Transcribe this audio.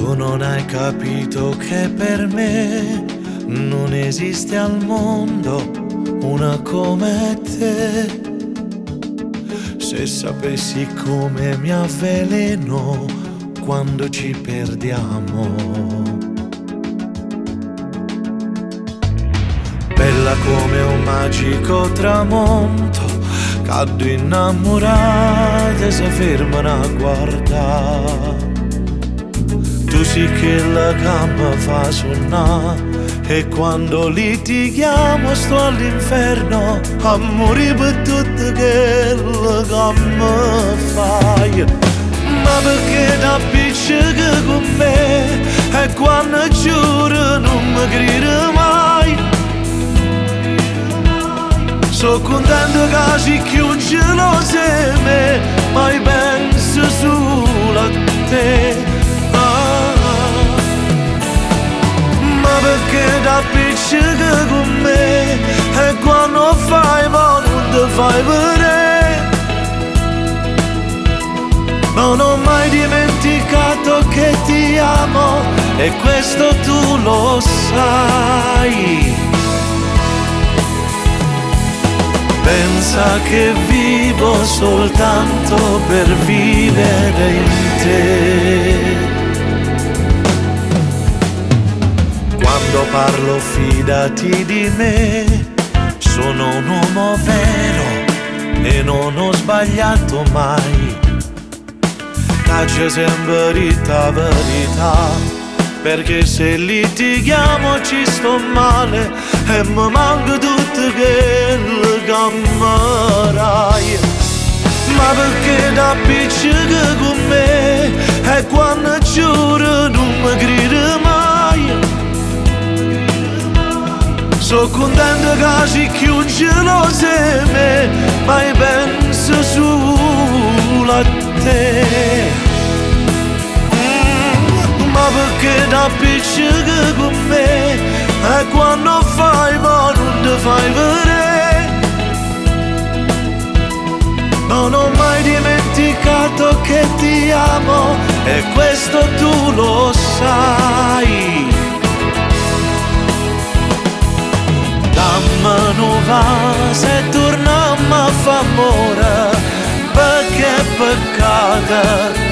Tu non hai capito che per me non esiste al mondo una come te. Se sapessi come mi avveleno quando ci perdiamo. Bella come un magico tramonto, caddo innamorata e si fermano a guardare. Tu sì che la gamba fa suonare e quando litighiamo sto all'inferno a morire per tutto quello che mi fai. Ma perché da appiccica con me e quando giuro non mi crede mai. So contento che si chiude lo seme, ma io penso solo a te. Perché da appiccica con me e quando fai ma non ti fai vedere. Non ho mai dimenticato che ti amo e questo tu lo sai. Pensa che vivo soltanto per vivere in te. Quando parlo fidati di me, sono un uomo vero e non ho sbagliato mai. C'è sempre detta verità, perché se litighiamo ci sto male e mi manca tutto quello che amarai. Ma perché da appiccica con me e quando giuro non mi crede mai. So contento che si chiude lo seme, ma io penso solo a te. Ma perché da appiccica con me e quando fai ma non ti fai vedere. Non ho mai dimenticato che ti amo e questo tu lo sai. Dammi va se torniamo a fa amore, perché è peccato